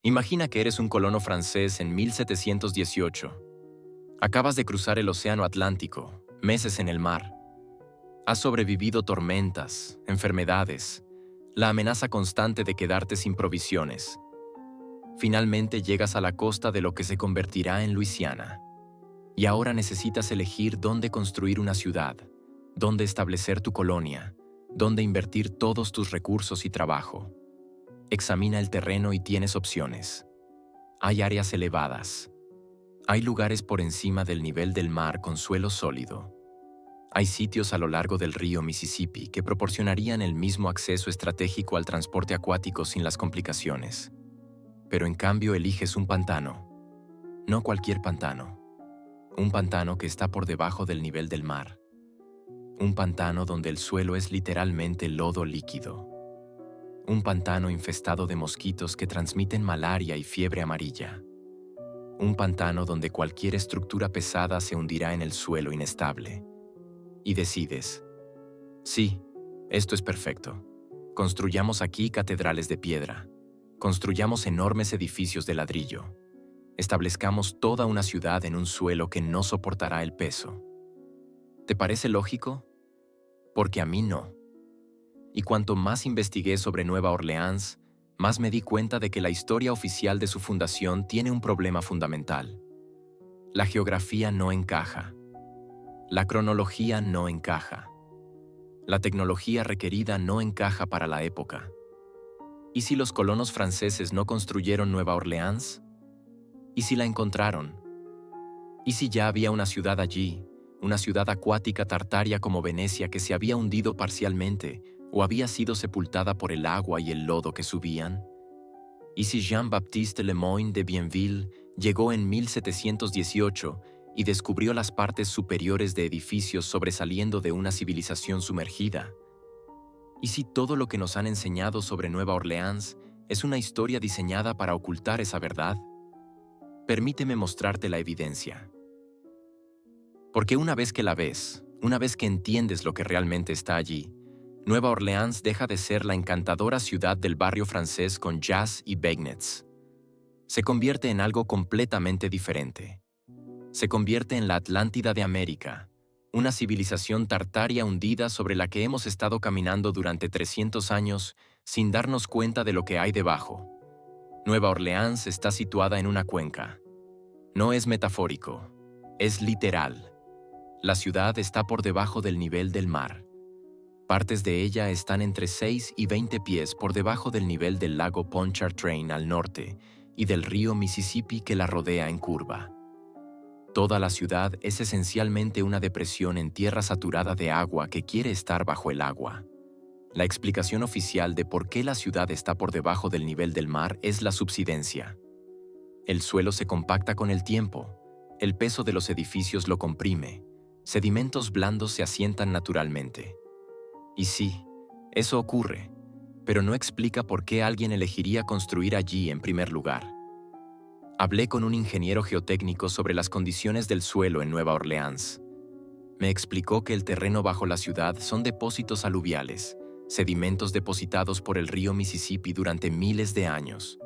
Imagina que eres un colono francés en 1718. Acabas de cruzar el océano Atlántico, meses en el mar. Has sobrevivido tormentas, enfermedades, la amenaza constante de quedarte sin provisiones. Finalmente llegas a la costa de lo que se convertirá en Luisiana. Y ahora necesitas elegir dónde construir una ciudad, dónde establecer tu colonia, dónde invertir todos tus recursos y trabajo. Examina el terreno y tienes opciones. Hay áreas elevadas. Hay lugares por encima del nivel del mar con suelo sólido. Hay sitios a lo largo del río Mississippi que proporcionarían el mismo acceso estratégico al transporte acuático sin las complicaciones. Pero en cambio eliges un pantano. No cualquier pantano. Un pantano que está por debajo del nivel del mar. Un pantano donde el suelo es literalmente lodo líquido. Un pantano infestado de mosquitos que transmiten malaria y fiebre amarilla. Un pantano donde cualquier estructura pesada se hundirá en el suelo inestable. Y decides, sí, esto es perfecto. Construyamos aquí catedrales de piedra. Construyamos enormes edificios de ladrillo. Establezcamos toda una ciudad en un suelo que no soportará el peso. ¿Te parece lógico? Porque a mí no. Y cuanto más investigué sobre Nueva Orleans, más me di cuenta de que la historia oficial de su fundación tiene un problema fundamental. La geografía no encaja. La cronología no encaja. La tecnología requerida no encaja para la época. ¿Y si los colonos franceses no construyeron Nueva Orleans? ¿Y si la encontraron? ¿Y si ya había una ciudad allí, una ciudad acuática tartaria como Venecia que se había hundido parcialmente o había sido sepultada por el agua y el lodo que subían? ¿Y si Jean-Baptiste Lemoyne de Bienville llegó en 1718 y descubrió las partes superiores de edificios sobresaliendo de una civilización sumergida? ¿Y si todo lo que nos han enseñado sobre Nueva Orleans es una historia diseñada para ocultar esa verdad? Permíteme mostrarte la evidencia. Porque una vez que la ves, una vez que entiendes lo que realmente está allí, Nueva Orleans deja de ser la encantadora ciudad del barrio francés con jazz y beignets. Se convierte en algo completamente diferente. Se convierte en la Atlántida de América, una civilización tartaria hundida sobre la que hemos estado caminando durante 300 años sin darnos cuenta de lo que hay debajo. Nueva Orleans está situada en una cuenca. No es metafórico, es literal. La ciudad está por debajo del nivel del mar. Partes de ella están entre 6 y 20 pies por debajo del nivel del lago Pontchartrain al norte y del río Mississippi que la rodea en curva. Toda la ciudad es esencialmente una depresión en tierra saturada de agua que quiere estar bajo el agua. La explicación oficial de por qué la ciudad está por debajo del nivel del mar es la subsidencia. El suelo se compacta con el tiempo, el peso de los edificios lo comprime, sedimentos blandos se asientan naturalmente. Y sí, eso ocurre, pero no explica por qué alguien elegiría construir allí en primer lugar. Hablé con un ingeniero geotécnico sobre las condiciones del suelo en Nueva Orleans. Me explicó que el terreno bajo la ciudad son depósitos aluviales, sedimentos depositados por el río Mississippi durante miles de años.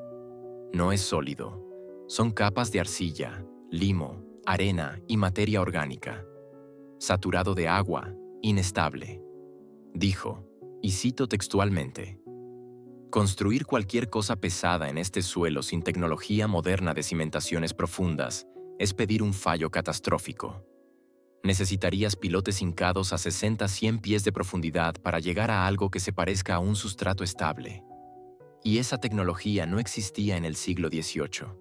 No es sólido, son capas de arcilla, limo, arena y materia orgánica. Saturado de agua, inestable. Dijo, y cito textualmente: construir cualquier cosa pesada en este suelo sin tecnología moderna de cimentaciones profundas es pedir un fallo catastrófico. Necesitarías pilotes hincados a 60-100 pies de profundidad para llegar a algo que se parezca a un sustrato estable. Y esa tecnología no existía en el siglo XVIII.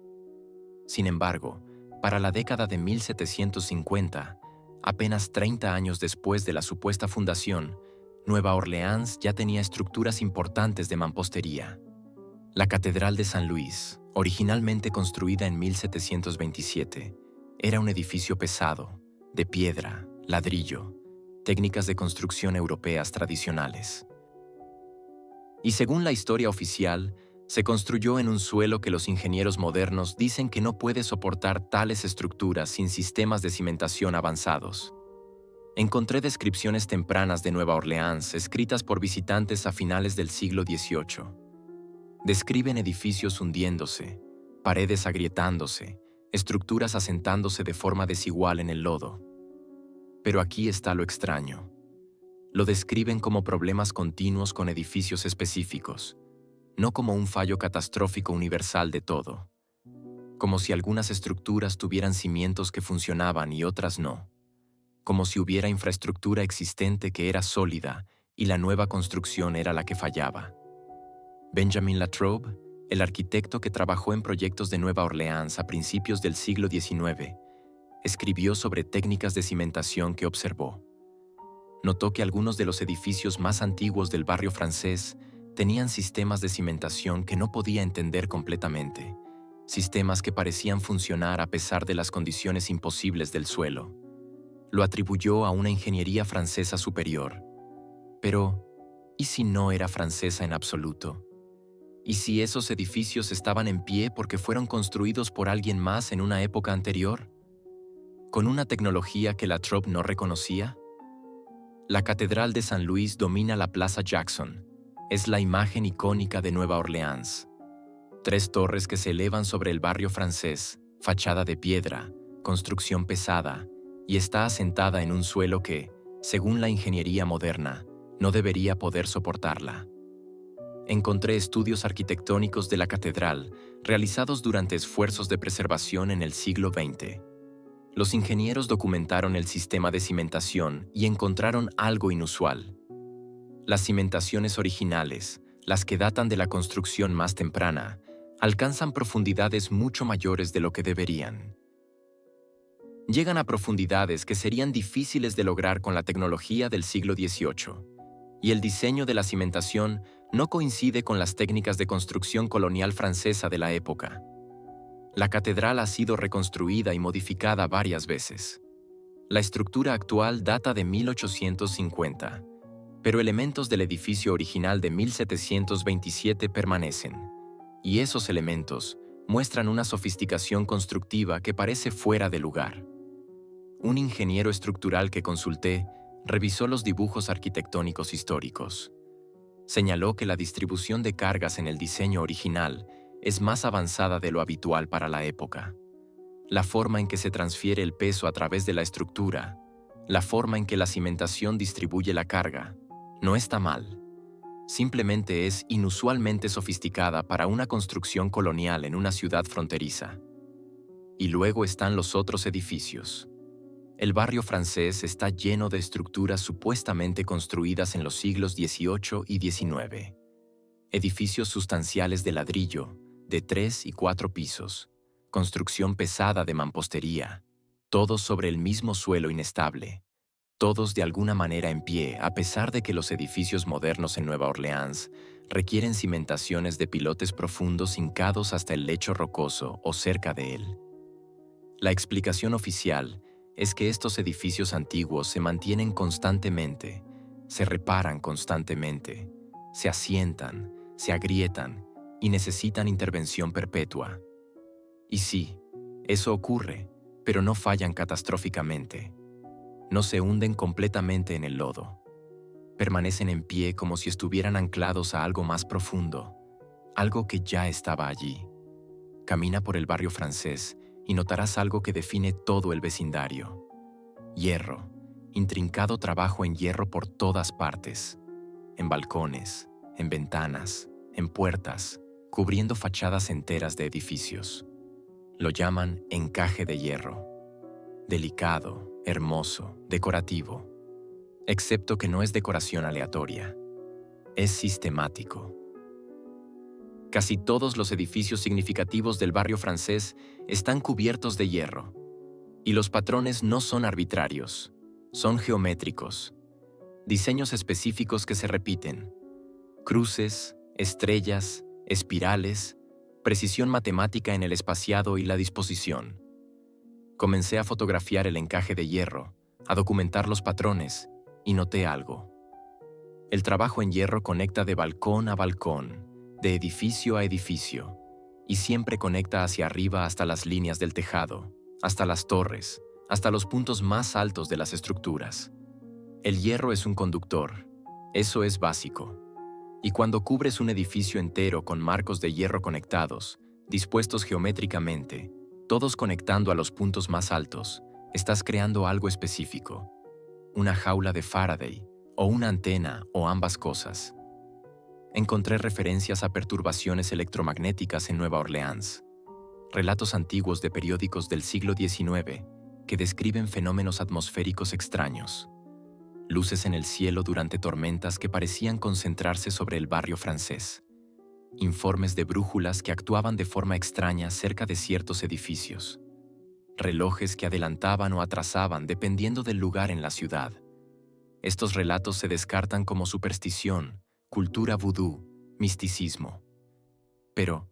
Sin embargo, para la década de 1750, apenas 30 años después de la supuesta fundación, Nueva Orleans ya tenía estructuras importantes de mampostería. La Catedral de San Luis, originalmente construida en 1727, era un edificio pesado, de piedra, ladrillo, técnicas de construcción europeas tradicionales. Y según la historia oficial, se construyó en un suelo que los ingenieros modernos dicen que no puede soportar tales estructuras sin sistemas de cimentación avanzados. Encontré descripciones tempranas de Nueva Orleans escritas por visitantes a finales del siglo XVIII. Describen edificios hundiéndose, paredes agrietándose, estructuras asentándose de forma desigual en el lodo. Pero aquí está lo extraño. Lo describen como problemas continuos con edificios específicos, no como un fallo catastrófico universal de todo. Como si algunas estructuras tuvieran cimientos que funcionaban y otras no. Como si hubiera infraestructura existente que era sólida y la nueva construcción era la que fallaba. Benjamin Latrobe, el arquitecto que trabajó en proyectos de Nueva Orleans a principios del siglo XIX, escribió sobre técnicas de cimentación que observó. Notó que algunos de los edificios más antiguos del barrio francés tenían sistemas de cimentación que no podía entender completamente, sistemas que parecían funcionar a pesar de las condiciones imposibles del suelo. Lo atribuyó a una ingeniería francesa superior. Pero, ¿y si no era francesa en absoluto? ¿Y si esos edificios estaban en pie porque fueron construidos por alguien más en una época anterior? ¿Con una tecnología que Latrobe no reconocía? La Catedral de San Luis domina la Plaza Jackson. Es la imagen icónica de Nueva Orleans. 3 torres que se elevan sobre el barrio francés, fachada de piedra, construcción pesada, y está asentada en un suelo que, según la ingeniería moderna, no debería poder soportarla. Encontré estudios arquitectónicos de la catedral realizados durante esfuerzos de preservación en el siglo XX. Los ingenieros documentaron el sistema de cimentación y encontraron algo inusual. Las cimentaciones originales, las que datan de la construcción más temprana, alcanzan profundidades mucho mayores de lo que deberían. Llegan a profundidades que serían difíciles de lograr con la tecnología del siglo XVIII, y el diseño de la cimentación no coincide con las técnicas de construcción colonial francesa de la época. La catedral ha sido reconstruida y modificada varias veces. La estructura actual data de 1850, pero elementos del edificio original de 1727 permanecen, y esos elementos muestran una sofisticación constructiva que parece fuera de lugar. Un ingeniero estructural que consulté revisó los dibujos arquitectónicos históricos. Señaló que la distribución de cargas en el diseño original es más avanzada de lo habitual para la época. La forma en que se transfiere el peso a través de la estructura, la forma en que la cimentación distribuye la carga, no está mal. Simplemente es inusualmente sofisticada para una construcción colonial en una ciudad fronteriza. Y luego están los otros edificios. El barrio francés está lleno de estructuras supuestamente construidas en los siglos XVIII y XIX. Edificios sustanciales de ladrillo, de 3 y 4 pisos, construcción pesada de mampostería, todos sobre el mismo suelo inestable, todos de alguna manera en pie a pesar de que los edificios modernos en Nueva Orleans requieren cimentaciones de pilotes profundos hincados hasta el lecho rocoso o cerca de él. La explicación oficial es que estos edificios antiguos se mantienen constantemente, se reparan constantemente, se asientan, se agrietan y necesitan intervención perpetua. Y sí, eso ocurre, pero no fallan catastróficamente. No se hunden completamente en el lodo. Permanecen en pie como si estuvieran anclados a algo más profundo, algo que ya estaba allí. Camina por el barrio francés y notarás algo que define todo el vecindario. Hierro, intrincado trabajo en hierro por todas partes, en balcones, en ventanas, en puertas, cubriendo fachadas enteras de edificios. Lo llaman encaje de hierro. Delicado, hermoso, decorativo. Excepto que no es decoración aleatoria. Es sistemático. Casi todos los edificios significativos del barrio francés están cubiertos de hierro. Y los patrones no son arbitrarios, son geométricos. Diseños específicos que se repiten. Cruces, estrellas, espirales, precisión matemática en el espaciado y la disposición. Comencé a fotografiar el encaje de hierro, a documentar los patrones, y noté algo. El trabajo en hierro conecta de balcón a balcón, de edificio a edificio, y siempre conecta hacia arriba hasta las líneas del tejado, hasta las torres, hasta los puntos más altos de las estructuras. El hierro es un conductor, eso es básico. Y cuando cubres un edificio entero con marcos de hierro conectados, dispuestos geométricamente, todos conectando a los puntos más altos, estás creando algo específico, una jaula de Faraday, o una antena, o ambas cosas. Encontré referencias a perturbaciones electromagnéticas en Nueva Orleans, relatos antiguos de periódicos del siglo XIX que describen fenómenos atmosféricos extraños, luces en el cielo durante tormentas que parecían concentrarse sobre el barrio francés, informes de brújulas que actuaban de forma extraña cerca de ciertos edificios, relojes que adelantaban o atrasaban dependiendo del lugar en la ciudad. Estos relatos se descartan como superstición, cultura vudú, misticismo. Pero,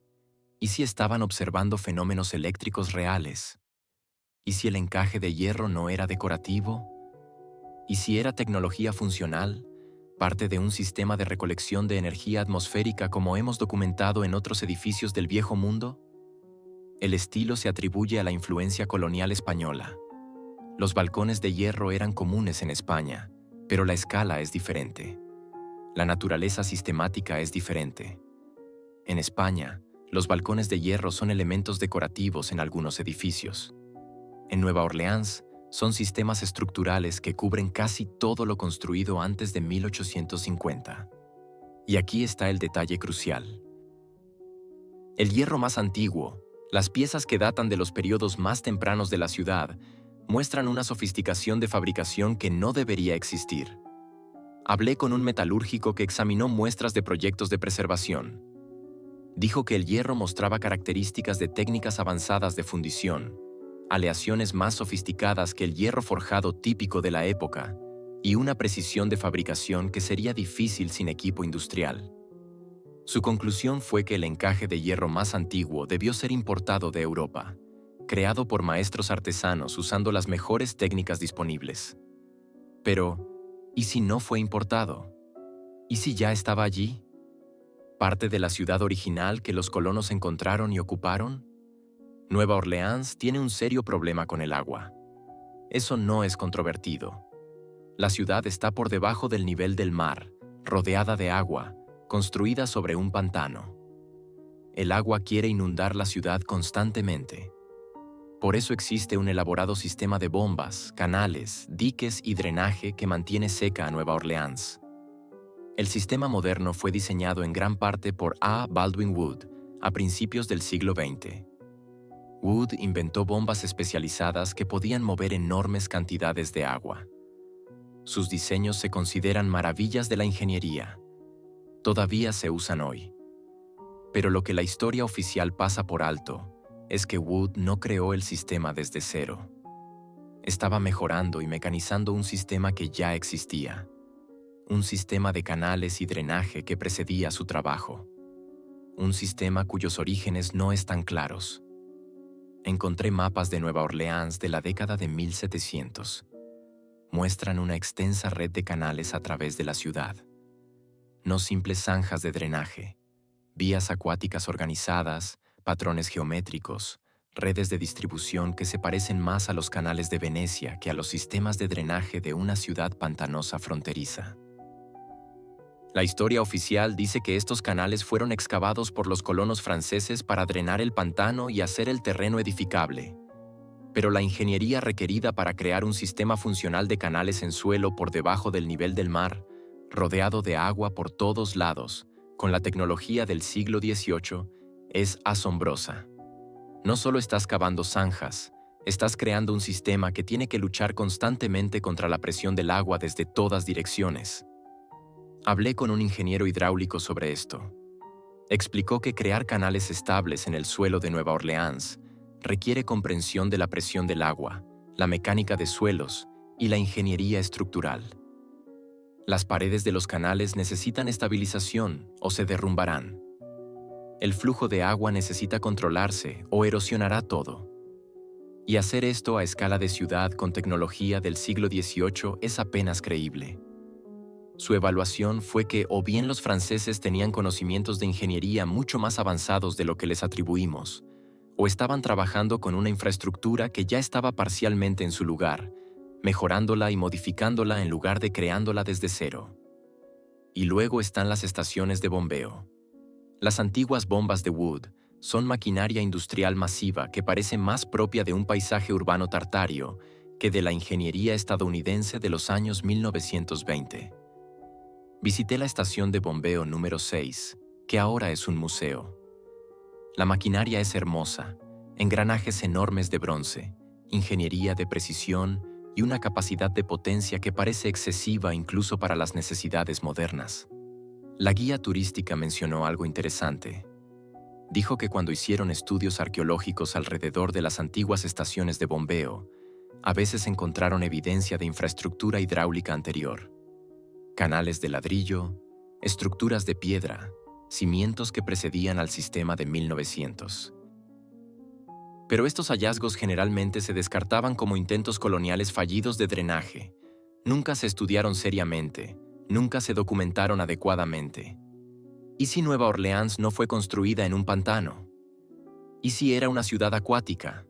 ¿y si estaban observando fenómenos eléctricos reales? ¿Y si el encaje de hierro no era decorativo? ¿Y si era tecnología funcional, parte de un sistema de recolección de energía atmosférica como hemos documentado en otros edificios del Viejo Mundo? El estilo se atribuye a la influencia colonial española. Los balcones de hierro eran comunes en España, pero la escala es diferente. La naturaleza sistemática es diferente. En España, los balcones de hierro son elementos decorativos en algunos edificios. En Nueva Orleans, son sistemas estructurales que cubren casi todo lo construido antes de 1850. Y aquí está el detalle crucial. El hierro más antiguo, las piezas que datan de los periodos más tempranos de la ciudad, muestran una sofisticación de fabricación que no debería existir. Hablé con un metalúrgico que examinó muestras de proyectos de preservación. Dijo que el hierro mostraba características de técnicas avanzadas de fundición, aleaciones más sofisticadas que el hierro forjado típico de la época y una precisión de fabricación que sería difícil sin equipo industrial. Su conclusión fue que el encaje de hierro más antiguo debió ser importado de Europa, creado por maestros artesanos usando las mejores técnicas disponibles. Pero, ¿y si no fue importado? ¿Y si ya estaba allí? ¿Parte de la ciudad original que los colonos encontraron y ocuparon? Nueva Orleans tiene un serio problema con el agua. Eso no es controvertido. La ciudad está por debajo del nivel del mar, rodeada de agua, construida sobre un pantano. El agua quiere inundar la ciudad constantemente. Por eso existe un elaborado sistema de bombas, canales, diques y drenaje que mantiene seca a Nueva Orleans. El sistema moderno fue diseñado en gran parte por A. Baldwin Wood a principios del siglo XX. Wood inventó bombas especializadas que podían mover enormes cantidades de agua. Sus diseños se consideran maravillas de la ingeniería. Todavía se usan hoy. Pero lo que la historia oficial pasa por alto es que Wood no creó el sistema desde cero. Estaba mejorando y mecanizando un sistema que ya existía. Un sistema de canales y drenaje que precedía su trabajo. Un sistema cuyos orígenes no están claros. Encontré mapas de Nueva Orleans de la década de 1700. Muestran una extensa red de canales a través de la ciudad. No simples zanjas de drenaje, vías acuáticas organizadas, patrones geométricos, redes de distribución que se parecen más a los canales de Venecia que a los sistemas de drenaje de una ciudad pantanosa fronteriza. La historia oficial dice que estos canales fueron excavados por los colonos franceses para drenar el pantano y hacer el terreno edificable. Pero la ingeniería requerida para crear un sistema funcional de canales en suelo por debajo del nivel del mar, rodeado de agua por todos lados, con la tecnología del siglo XVIII, es asombrosa. No solo estás cavando zanjas, estás creando un sistema que tiene que luchar constantemente contra la presión del agua desde todas direcciones. Hablé con un ingeniero hidráulico sobre esto. Explicó que crear canales estables en el suelo de Nueva Orleans requiere comprensión de la presión del agua, la mecánica de suelos y la ingeniería estructural. Las paredes de los canales necesitan estabilización o se derrumbarán. El flujo de agua necesita controlarse o erosionará todo. Y hacer esto a escala de ciudad con tecnología del siglo XVIII es apenas creíble. Su evaluación fue que o bien los franceses tenían conocimientos de ingeniería mucho más avanzados de lo que les atribuimos, o estaban trabajando con una infraestructura que ya estaba parcialmente en su lugar, mejorándola y modificándola en lugar de creándola desde cero. Y luego están las estaciones de bombeo. Las antiguas bombas de Wood son maquinaria industrial masiva que parece más propia de un paisaje urbano tartario que de la ingeniería estadounidense de los años 1920. Visité la estación de bombeo número 6, que ahora es un museo. La maquinaria es hermosa, engranajes enormes de bronce, ingeniería de precisión y una capacidad de potencia que parece excesiva incluso para las necesidades modernas. La guía turística mencionó algo interesante. Dijo que cuando hicieron estudios arqueológicos alrededor de las antiguas estaciones de bombeo, a veces encontraron evidencia de infraestructura hidráulica anterior. Canales de ladrillo, estructuras de piedra, cimientos que precedían al sistema de 1900. Pero estos hallazgos generalmente se descartaban como intentos coloniales fallidos de drenaje. Nunca se estudiaron seriamente, nunca se documentaron adecuadamente. ¿Y si Nueva Orleans no fue construida en un pantano? ¿Y si era una ciudad acuática?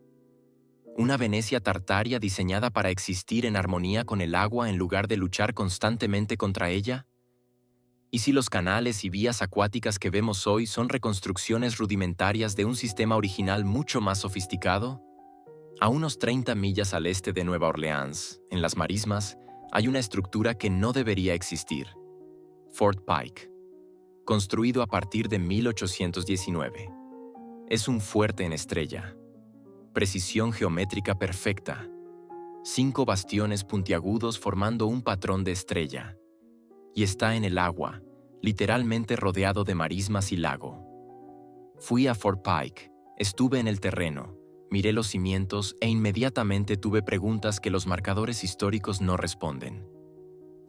¿Una Venecia tartaria diseñada para existir en armonía con el agua en lugar de luchar constantemente contra ella? ¿Y si los canales y vías acuáticas que vemos hoy son reconstrucciones rudimentarias de un sistema original mucho más sofisticado? A unos 30 millas al este de Nueva Orleans, en las marismas, hay una estructura que no debería existir: Fort Pike, construido a partir de 1819. Es un fuerte en estrella. Precisión geométrica perfecta. 5 bastiones puntiagudos formando un patrón de estrella. Y está en el agua, literalmente rodeado de marismas y lago. Fui a Fort Pike, estuve en el terreno, miré los cimientos e inmediatamente tuve preguntas que los marcadores históricos no responden.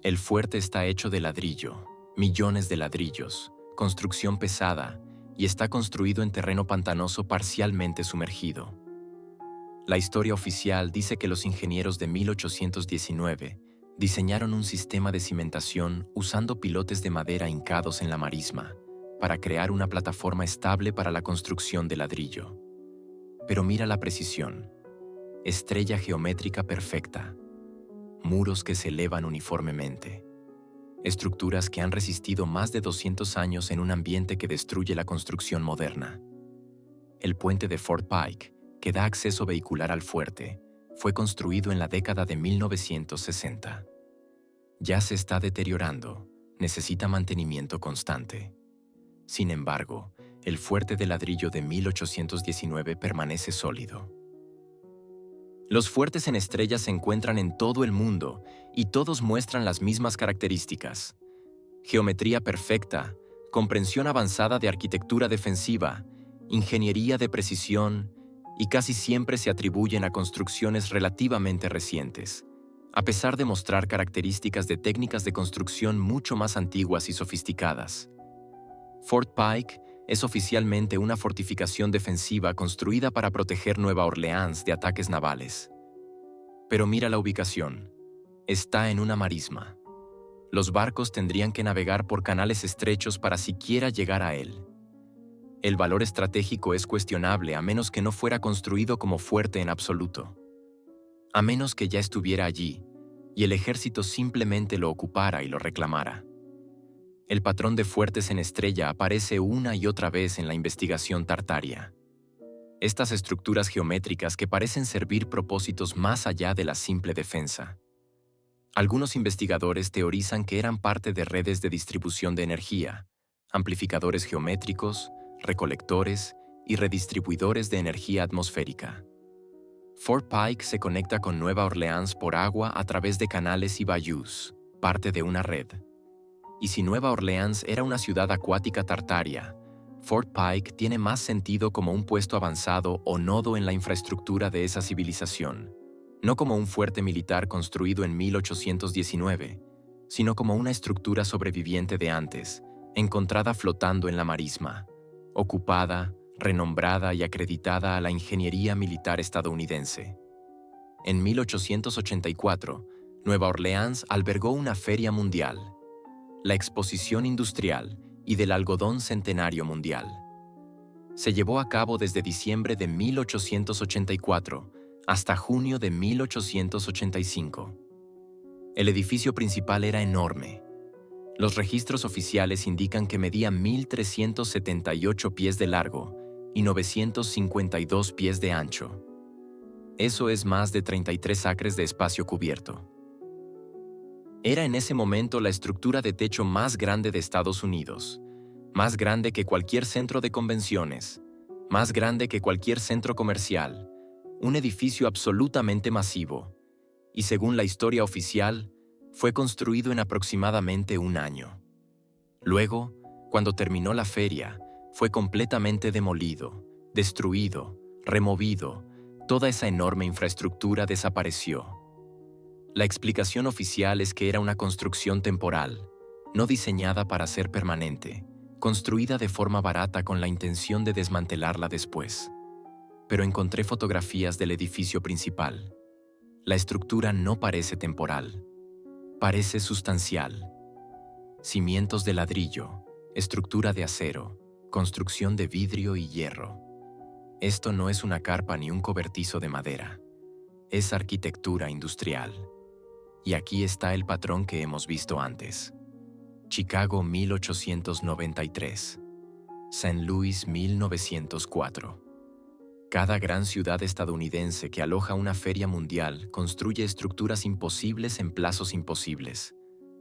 El fuerte está hecho de ladrillo, millones de ladrillos, construcción pesada, y está construido en terreno pantanoso parcialmente sumergido. La historia oficial dice que los ingenieros de 1819 diseñaron un sistema de cimentación usando pilotes de madera hincados en la marisma para crear una plataforma estable para la construcción de ladrillo. Pero mira la precisión. Estrella geométrica perfecta. Muros que se elevan uniformemente. Estructuras que han resistido más de 200 años en un ambiente que destruye la construcción moderna. El puente de Fort Pike, que da acceso vehicular al fuerte, fue construido en la década de 1960. Ya se está deteriorando, necesita mantenimiento constante. Sin embargo, el fuerte de ladrillo de 1819 permanece sólido. Los fuertes en estrella se encuentran en todo el mundo y todos muestran las mismas características: geometría perfecta, comprensión avanzada de arquitectura defensiva, ingeniería de precisión, y casi siempre se atribuyen a construcciones relativamente recientes, a pesar de mostrar características de técnicas de construcción mucho más antiguas y sofisticadas. Fort Pike es oficialmente una fortificación defensiva construida para proteger Nueva Orleans de ataques navales. Pero mira la ubicación. Está en una marisma. Los barcos tendrían que navegar por canales estrechos para siquiera llegar a él. El valor estratégico es cuestionable a menos que no fuera construido como fuerte en absoluto. A menos que ya estuviera allí, y el ejército simplemente lo ocupara y lo reclamara. El patrón de fuertes en estrella aparece una y otra vez en la investigación tartaria. Estas estructuras geométricas que parecen servir propósitos más allá de la simple defensa. Algunos investigadores teorizan que eran parte de redes de distribución de energía, amplificadores geométricos, recolectores y redistribuidores de energía atmosférica. Fort Pike se conecta con Nueva Orleans por agua a través de canales y bayous, parte de una red. Y si Nueva Orleans era una ciudad acuática tartaria, Fort Pike tiene más sentido como un puesto avanzado o nodo en la infraestructura de esa civilización, no como un fuerte militar construido en 1819, sino como una estructura sobreviviente de antes, encontrada flotando en la marisma, ocupada, renombrada y acreditada a la ingeniería militar estadounidense. En 1884, Nueva Orleans albergó una feria mundial, la Exposición Industrial y del Algodón Centenario Mundial. Se llevó a cabo desde diciembre de 1884 hasta junio de 1885. El edificio principal era enorme. Los registros oficiales indican que medía 1.378 pies de largo y 952 pies de ancho. Eso es más de 33 acres de espacio cubierto. Era en ese momento la estructura de techo más grande de Estados Unidos, más grande que cualquier centro de convenciones, más grande que cualquier centro comercial, un edificio absolutamente masivo, y según la historia oficial, fue construido en aproximadamente un año. Luego, cuando terminó la feria, fue completamente demolido, destruido, removido, toda esa enorme infraestructura desapareció. La explicación oficial es que era una construcción temporal, no diseñada para ser permanente, construida de forma barata con la intención de desmantelarla después. Pero encontré fotografías del edificio principal. La estructura no parece temporal, parece sustancial. Cimientos de ladrillo, estructura de acero, construcción de vidrio y hierro. Esto no es una carpa ni un cobertizo de madera. Es arquitectura industrial. Y aquí está el patrón que hemos visto antes. Chicago 1893. St. Louis 1904. Cada gran ciudad estadounidense que aloja una feria mundial construye estructuras imposibles en plazos imposibles.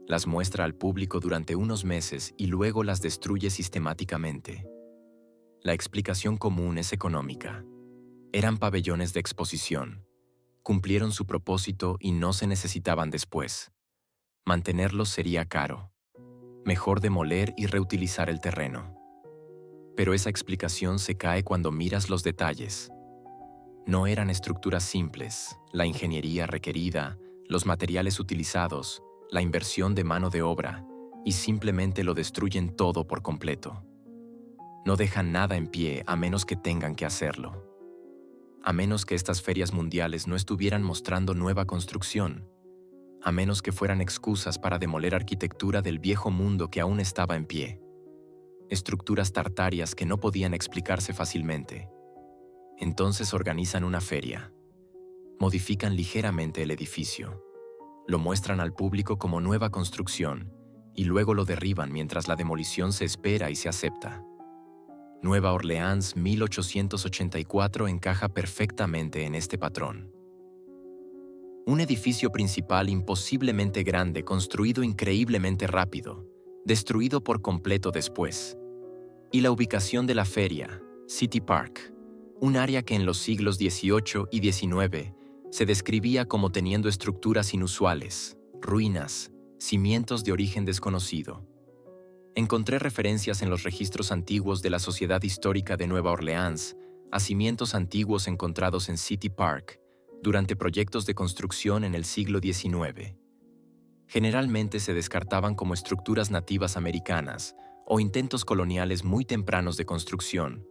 Las muestra al público durante unos meses y luego las destruye sistemáticamente. La explicación común es económica. Eran pabellones de exposición. Cumplieron su propósito y no se necesitaban después. Mantenerlos sería caro. Mejor demoler y reutilizar el terreno. Pero esa explicación se cae cuando miras los detalles. No eran estructuras simples, la ingeniería requerida, los materiales utilizados, la inversión de mano de obra, y simplemente lo destruyen todo por completo. No dejan nada en pie a menos que tengan que hacerlo. A menos que estas ferias mundiales no estuvieran mostrando nueva construcción, a menos que fueran excusas para demoler arquitectura del viejo mundo que aún estaba en pie. Estructuras tartarias que no podían explicarse fácilmente. Entonces organizan una feria. Modifican ligeramente el edificio. Lo muestran al público como nueva construcción y luego lo derriban mientras la demolición se espera y se acepta. Nueva Orleans 1884 encaja perfectamente en este patrón. Un edificio principal imposiblemente grande construido increíblemente rápido, destruido por completo después. Y la ubicación de la feria, City Park, un área que en los siglos XVIII y XIX se describía como teniendo estructuras inusuales, ruinas, cimientos de origen desconocido. Encontré referencias en los registros antiguos de la Sociedad Histórica de Nueva Orleans a cimientos antiguos encontrados en City Park durante proyectos de construcción en el siglo XIX. Generalmente se descartaban como estructuras nativas americanas o intentos coloniales muy tempranos de construcción,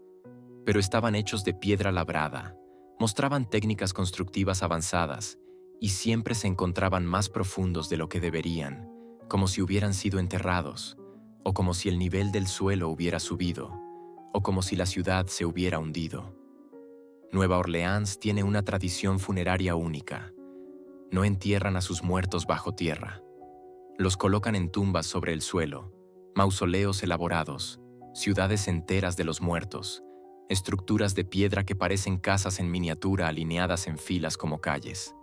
pero estaban hechos de piedra labrada, mostraban técnicas constructivas avanzadas y siempre se encontraban más profundos de lo que deberían, como si hubieran sido enterrados, o como si el nivel del suelo hubiera subido, o como si la ciudad se hubiera hundido. Nueva Orleans tiene una tradición funeraria única. No entierran a sus muertos bajo tierra. Los colocan en tumbas sobre el suelo, mausoleos elaborados, ciudades enteras de los muertos, estructuras de piedra que parecen casas en miniatura alineadas en filas como calles.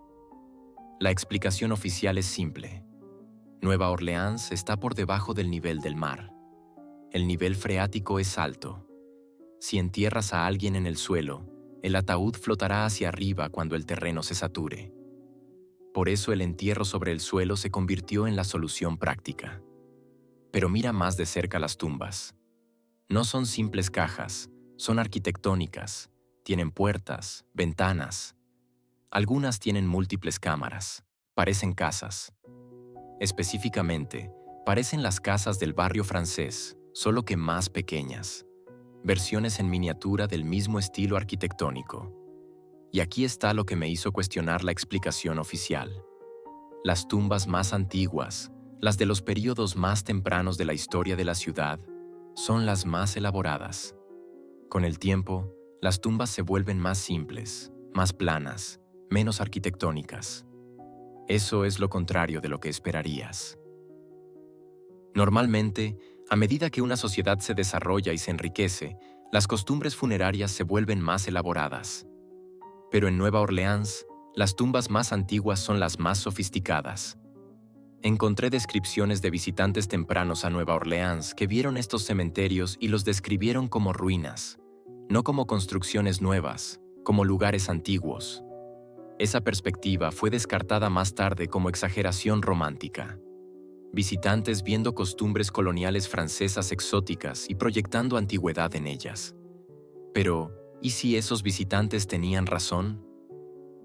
La explicación oficial es simple. Nueva Orleans está por debajo del nivel del mar. El nivel freático es alto. Si entierras a alguien en el suelo, el ataúd flotará hacia arriba cuando el terreno se sature. Por eso el entierro sobre el suelo se convirtió en la solución práctica. Pero mira más de cerca las tumbas. No son simples cajas, son arquitectónicas, tienen puertas, ventanas. Algunas tienen múltiples cámaras, parecen casas. Específicamente, parecen las casas del barrio francés, solo que más pequeñas. Versiones en miniatura del mismo estilo arquitectónico. Y aquí está lo que me hizo cuestionar la explicación oficial. Las tumbas más antiguas, las de los períodos más tempranos de la historia de la ciudad, son las más elaboradas. Con el tiempo, las tumbas se vuelven más simples, más planas, menos arquitectónicas. Eso es lo contrario de lo que esperarías. Normalmente, a medida que una sociedad se desarrolla y se enriquece, Las costumbres funerarias se vuelven más elaboradas. Pero en Nueva Orleans, las tumbas más antiguas son las más sofisticadas. Encontré descripciones de visitantes tempranos a Nueva Orleans que vieron estos cementerios y los describieron como ruinas, no como construcciones nuevas, como lugares antiguos. Esa perspectiva fue descartada más tarde como exageración romántica. Visitantes viendo costumbres coloniales francesas exóticas y proyectando antigüedad en ellas. Pero, ¿y si esos visitantes tenían razón?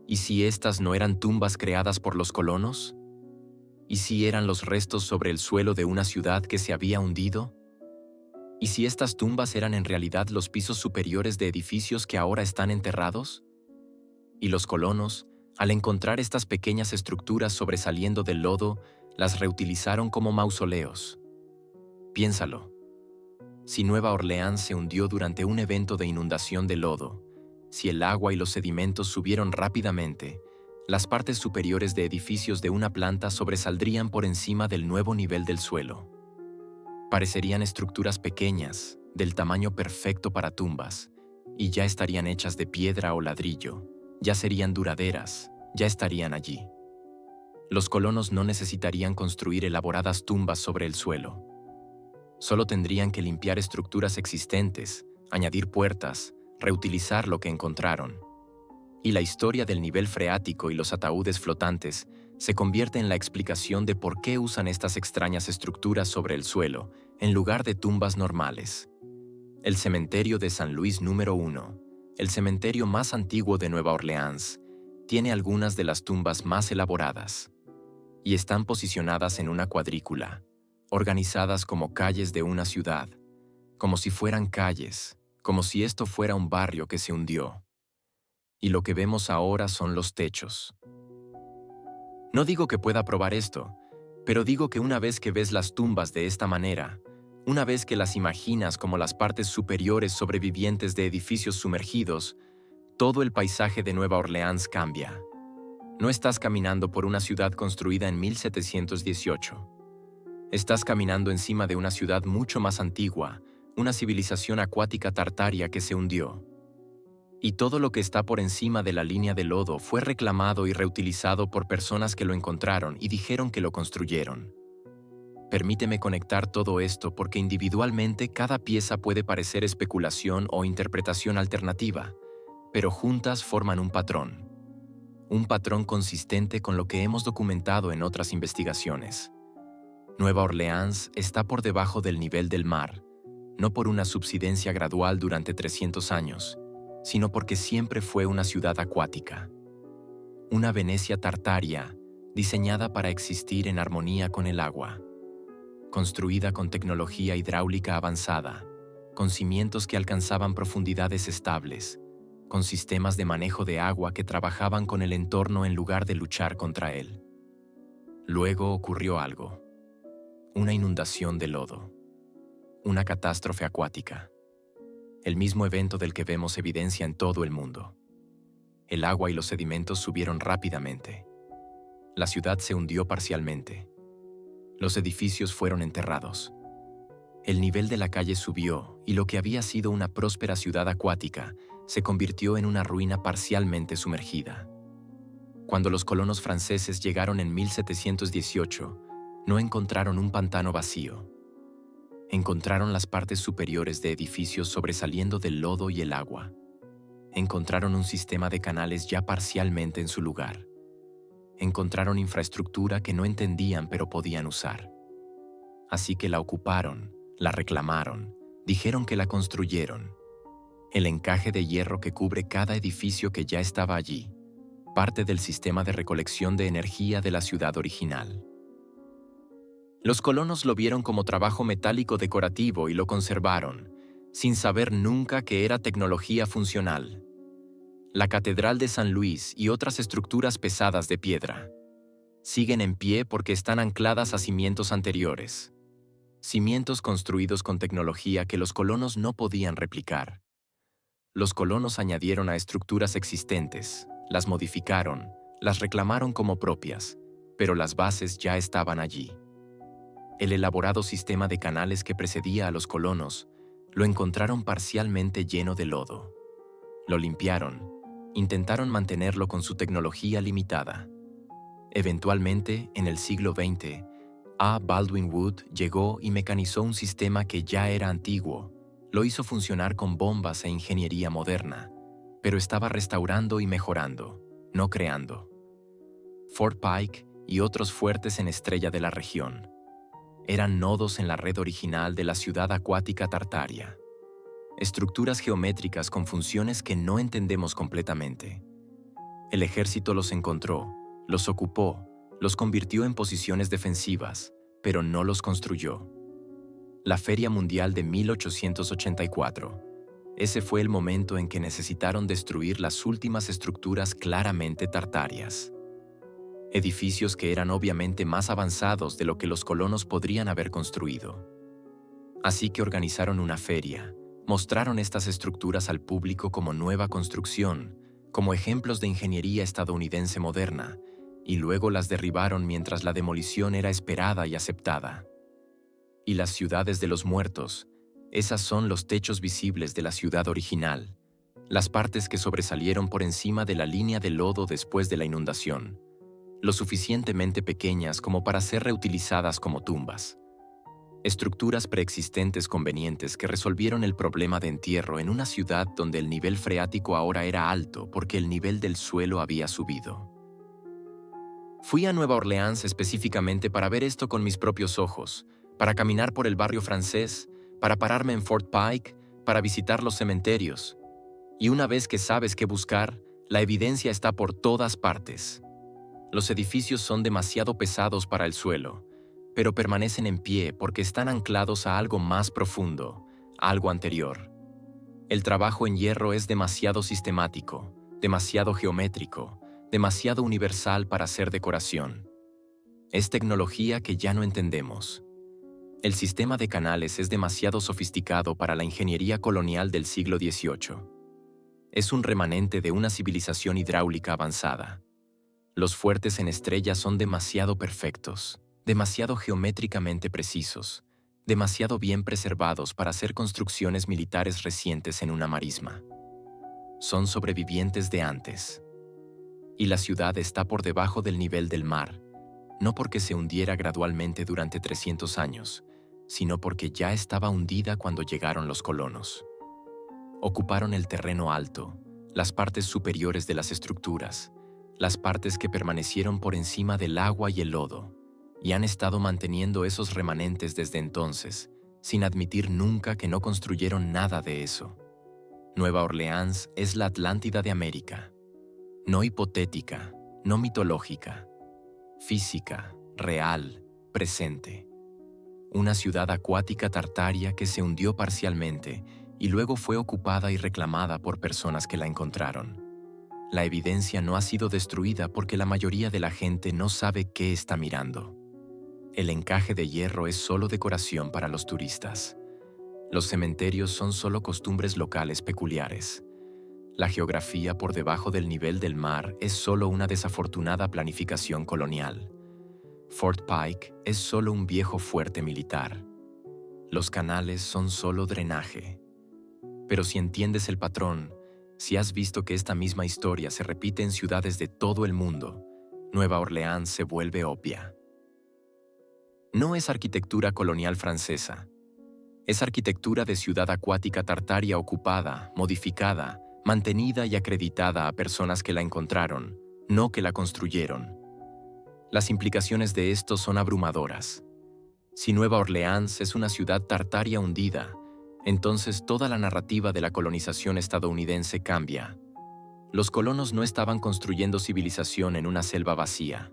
¿Y si estas no eran tumbas creadas por los colonos? ¿Y si eran los restos sobre el suelo de una ciudad que se había hundido? ¿Y si estas tumbas eran en realidad los pisos superiores de edificios que ahora están enterrados? Y los colonos, al encontrar estas pequeñas estructuras sobresaliendo del lodo, las reutilizaron como mausoleos. Piénsalo. Si Nueva Orleans se hundió durante un evento de inundación de lodo, si el agua y los sedimentos subieron rápidamente, las partes superiores de edificios de una planta sobresaldrían por encima del nuevo nivel del suelo. Parecerían estructuras pequeñas, del tamaño perfecto para tumbas, y ya estarían hechas de piedra o ladrillo, ya serían duraderas, ya estarían allí. Los colonos no necesitarían construir elaboradas tumbas sobre el suelo. Solo tendrían que limpiar estructuras existentes, añadir puertas, reutilizar lo que encontraron. Y la historia del nivel freático y los ataúdes flotantes se convierte en la explicación de por qué usan estas extrañas estructuras sobre el suelo, en lugar de tumbas normales. El cementerio de San Luis número 1, el cementerio más antiguo de Nueva Orleans, tiene algunas de las tumbas más elaboradas. Y están posicionadas en una cuadrícula, organizadas como calles de una ciudad, como si fueran calles, como si esto fuera un barrio que se hundió. Y lo que vemos ahora son los techos. No digo que pueda probar esto, pero digo que una vez que ves las tumbas de esta manera, una vez que las imaginas como las partes superiores sobrevivientes de edificios sumergidos, todo el paisaje de Nueva Orleans cambia. No estás caminando por una ciudad construida en 1718. Estás caminando encima de una ciudad mucho más antigua, una civilización acuática tartaria que se hundió. Y todo lo que está por encima de la línea de lodo fue reclamado y reutilizado por personas que lo encontraron y dijeron que lo construyeron. Permíteme conectar todo esto porque individualmente cada pieza puede parecer especulación o interpretación alternativa, pero juntas forman un patrón. Un patrón consistente con lo que hemos documentado en otras investigaciones. Nueva Orleans está por debajo del nivel del mar, no por una subsidencia gradual durante 300 años, sino porque siempre fue una ciudad acuática. Una Venecia tartaria, diseñada para existir en armonía con el agua. Construida con tecnología hidráulica avanzada, con cimientos que alcanzaban profundidades estables, con sistemas de manejo de agua que trabajaban con el entorno en lugar de luchar contra él. Luego ocurrió algo. Una inundación de lodo. Una catástrofe acuática. El mismo evento del que vemos evidencia en todo el mundo. El agua y los sedimentos subieron rápidamente. La ciudad se hundió parcialmente. Los edificios fueron enterrados. El nivel de la calle subió y lo que había sido una próspera ciudad acuática se convirtió en una ruina parcialmente sumergida. Cuando los colonos franceses llegaron en 1718, no encontraron un pantano vacío. Encontraron las partes superiores de edificios sobresaliendo del lodo y el agua. Encontraron un sistema de canales ya parcialmente en su lugar. Encontraron infraestructura que no entendían pero podían usar. Así que la ocuparon, la reclamaron, dijeron que la construyeron. El encaje de hierro que cubre cada edificio que ya estaba allí, parte del sistema de recolección de energía de la ciudad original. Los colonos lo vieron como trabajo metálico decorativo y lo conservaron, sin saber nunca que era tecnología funcional. La Catedral de San Luis y otras estructuras pesadas de piedra siguen en pie porque están ancladas a cimientos anteriores. Cimientos construidos con tecnología que los colonos no podían replicar. Los colonos añadieron a estructuras existentes, las modificaron, las reclamaron como propias, pero las bases ya estaban allí. El elaborado sistema de canales que precedía a los colonos Lo encontraron parcialmente lleno de lodo. Lo limpiaron, intentaron mantenerlo con su tecnología limitada. Eventualmente, en el siglo XX, A. Baldwin Wood llegó y mecanizó un sistema que ya era antiguo. Lo hizo funcionar con bombas e ingeniería moderna, pero estaba restaurando y mejorando, no creando. Fort Pike y otros fuertes en Estrella de la región eran nodos en la red original de la ciudad acuática Tartaria. Estructuras geométricas con funciones que no entendemos completamente. El ejército los encontró, los ocupó, los convirtió en posiciones defensivas, pero no los construyó. La Feria Mundial de 1884. Ese fue el momento en que necesitaron destruir las últimas estructuras claramente tartarias. Edificios que eran obviamente más avanzados de lo que los colonos podrían haber construido. Así que organizaron una feria, mostraron estas estructuras al público como nueva construcción, como ejemplos de ingeniería estadounidense moderna, y luego las derribaron mientras la demolición era esperada y aceptada. Y las ciudades de los muertos, esas son los techos visibles de la ciudad original, las partes que sobresalieron por encima de la línea de lodo después de la inundación, lo suficientemente pequeñas como para ser reutilizadas como tumbas. Estructuras preexistentes convenientes que resolvieron el problema de entierro en una ciudad donde el nivel freático ahora era alto porque el nivel del suelo había subido. Fui a Nueva Orleans específicamente para ver esto con mis propios ojos, para caminar por el barrio francés, para pararme en Fort Pike, para visitar los cementerios. Y una vez que sabes qué buscar, la evidencia está por todas partes. Los edificios son demasiado pesados para el suelo, pero permanecen en pie porque están anclados a algo más profundo, a algo anterior. El trabajo en hierro es demasiado sistemático, demasiado geométrico, demasiado universal para ser decoración. Es tecnología que ya no entendemos. El sistema de canales es demasiado sofisticado para la ingeniería colonial del siglo XVIII. Es un remanente de una civilización hidráulica avanzada. Los fuertes en Estrella son demasiado perfectos, demasiado geométricamente precisos, demasiado bien preservados para hacer construcciones militares recientes en una marisma. Son sobrevivientes de antes. Y la ciudad está por debajo del nivel del mar, no porque se hundiera gradualmente durante 300 años, sino porque ya estaba hundida cuando llegaron los colonos. Ocuparon el terreno alto, las partes superiores de las estructuras, las partes que permanecieron por encima del agua y el lodo, y han estado manteniendo esos remanentes desde entonces, sin admitir nunca que no construyeron nada de eso. Nueva Orleans es la Atlántida de América. No hipotética, no mitológica. Física, real, presente. Una ciudad acuática tartaria que se hundió parcialmente y luego fue ocupada y reclamada por personas que la encontraron. La evidencia no ha sido destruida porque la mayoría de la gente no sabe qué está mirando. El encaje de hierro es solo decoración para los turistas. Los cementerios son solo costumbres locales peculiares. La geografía por debajo del nivel del mar es solo una desafortunada planificación colonial. Fort Pike es solo un viejo fuerte militar. Los canales son solo drenaje. Pero si entiendes el patrón, si has visto que esta misma historia se repite en ciudades de todo el mundo, Nueva Orleans se vuelve obvia. No es arquitectura colonial francesa. Es arquitectura de ciudad acuática tartaria ocupada, modificada, mantenida y acreditada a personas que la encontraron, no que la construyeron. Las implicaciones de esto son abrumadoras. Si Nueva Orleans es una ciudad tartaria hundida, entonces toda la narrativa de la colonización estadounidense cambia. Los colonos no estaban construyendo civilización en una selva vacía.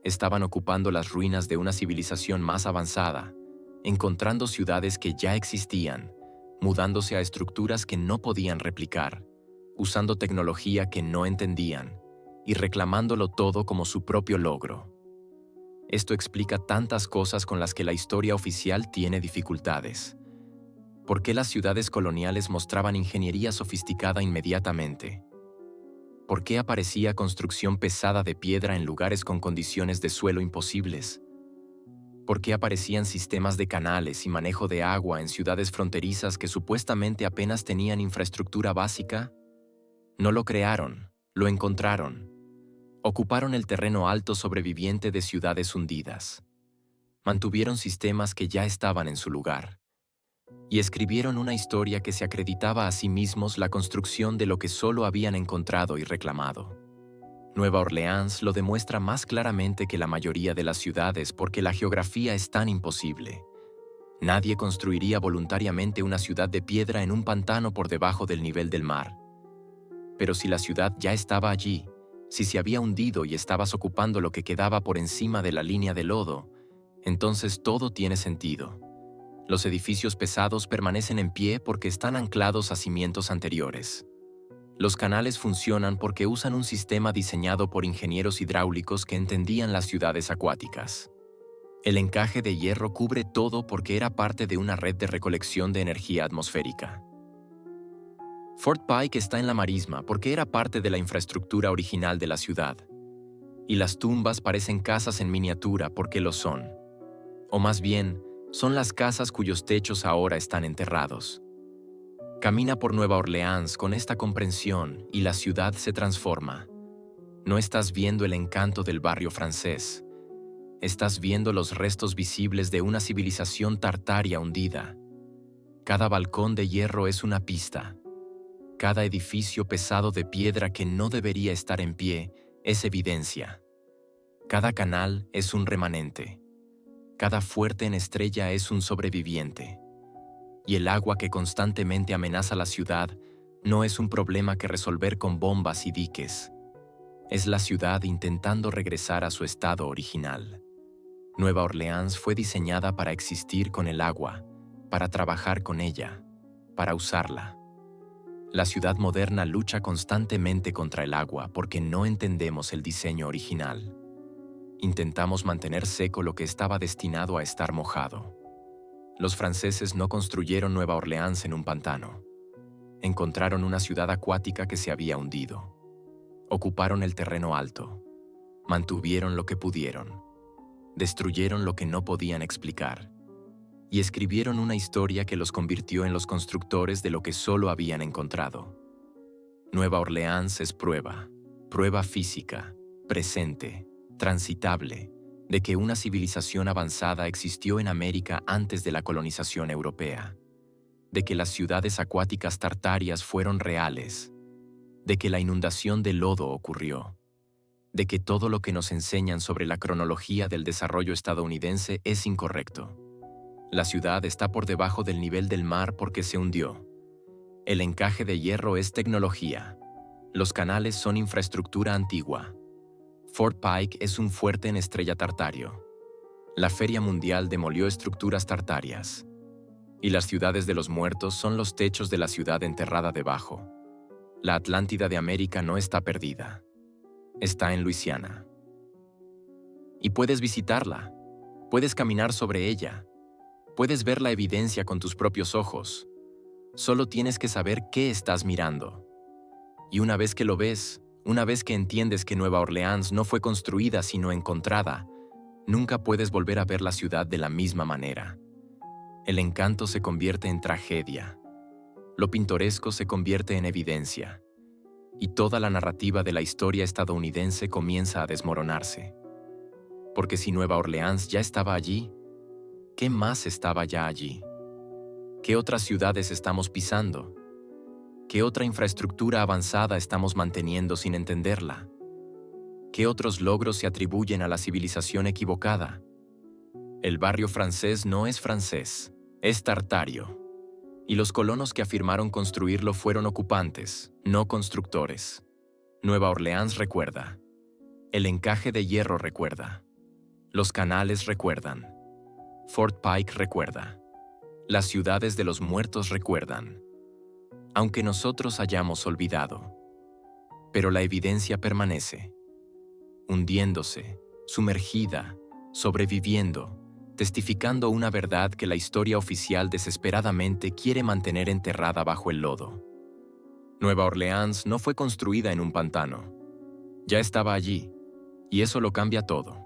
Estaban ocupando las ruinas de una civilización más avanzada, encontrando ciudades que ya existían, mudándose a estructuras que no podían replicar, usando tecnología que no entendían y reclamándolo todo como su propio logro. Esto explica tantas cosas con las que la historia oficial tiene dificultades. ¿Por qué las ciudades coloniales mostraban ingeniería sofisticada inmediatamente? ¿Por qué aparecía construcción pesada de piedra en lugares con condiciones de suelo imposibles? ¿Por qué aparecían sistemas de canales y manejo de agua en ciudades fronterizas que supuestamente apenas tenían infraestructura básica? No lo crearon, lo encontraron. Ocuparon el terreno alto sobreviviente de ciudades hundidas. Mantuvieron sistemas que ya estaban en su lugar. Y escribieron una historia que se acreditaba a sí mismos la construcción de lo que solo habían encontrado y reclamado. Nueva Orleans lo demuestra más claramente que la mayoría de las ciudades porque la geografía es tan imposible. Nadie construiría voluntariamente una ciudad de piedra en un pantano por debajo del nivel del mar. Pero si la ciudad ya estaba allí, si se había hundido y estabas ocupando lo que quedaba por encima de la línea de lodo, entonces todo tiene sentido. Los edificios pesados permanecen en pie porque están anclados a cimientos anteriores. Los canales funcionan porque usan un sistema diseñado por ingenieros hidráulicos que entendían las ciudades acuáticas. El encaje de hierro cubre todo porque era parte de una red de recolección de energía atmosférica. Fort Pike está en la marisma porque era parte de la infraestructura original de la ciudad. Y las tumbas parecen casas en miniatura porque lo son. O más bien, son las casas cuyos techos ahora están enterrados. Camina por Nueva Orleans con esta comprensión y la ciudad se transforma. No estás viendo el encanto del barrio francés. Estás viendo los restos visibles de una civilización tartaria hundida. Cada balcón de hierro es una pista. Cada edificio pesado de piedra que no debería estar en pie es evidencia. Cada canal es un remanente. Cada fuerte en estrella es un sobreviviente. Y el agua que constantemente amenaza la ciudad no es un problema que resolver con bombas y diques. Es la ciudad intentando regresar a su estado original. Nueva Orleans fue diseñada para existir con el agua, para trabajar con ella, para usarla. La ciudad moderna lucha constantemente contra el agua porque no entendemos el diseño original. Intentamos mantener seco lo que estaba destinado a estar mojado. Los franceses no construyeron Nueva Orleans en un pantano. Encontraron una ciudad acuática que se había hundido. Ocuparon el terreno alto. Mantuvieron lo que pudieron. Destruyeron lo que no podían explicar. Y escribieron una historia que los convirtió en los constructores de lo que solo habían encontrado. Nueva Orleans es prueba física, presente, transitable, de que una civilización avanzada existió en América antes de la colonización europea, de que las ciudades acuáticas tartarias fueron reales, de que la inundación de lodo ocurrió, de que todo lo que nos enseñan sobre la cronología del desarrollo estadounidense es incorrecto. La ciudad está por debajo del nivel del mar porque se hundió. El encaje de hierro es tecnología. Los canales son infraestructura antigua. Fort Pike es un fuerte en Estrella Tartario. La Feria Mundial demolió estructuras tartarias. Y las ciudades de los muertos son los techos de la ciudad enterrada debajo. La Atlántida de América no está perdida. Está en Luisiana. Y puedes visitarla. Puedes caminar sobre ella. Puedes ver la evidencia con tus propios ojos. Solo tienes que saber qué estás mirando. Y una vez que lo ves, una vez que entiendes que Nueva Orleans no fue construida sino encontrada, nunca puedes volver a ver la ciudad de la misma manera. El encanto se convierte en tragedia. Lo pintoresco se convierte en evidencia. Y toda la narrativa de la historia estadounidense comienza a desmoronarse. Porque si Nueva Orleans ya estaba allí, ¿qué más estaba ya allí? ¿Qué otras ciudades estamos pisando? ¿Qué otra infraestructura avanzada estamos manteniendo sin entenderla? ¿Qué otros logros se atribuyen a la civilización equivocada? El barrio francés no es francés, es tartario. Y los colonos que afirmaron construirlo fueron ocupantes, no constructores. Nueva Orleans recuerda. El encaje de hierro recuerda. Los canales recuerdan. Fort Pike recuerda. Las ciudades de los muertos recuerdan. Aunque nosotros hayamos olvidado. Pero la evidencia permanece. Hundiéndose, sumergida, sobreviviendo, testificando una verdad que la historia oficial desesperadamente quiere mantener enterrada bajo el lodo. Nueva Orleans no fue construida en un pantano. Ya estaba allí, y eso lo cambia todo.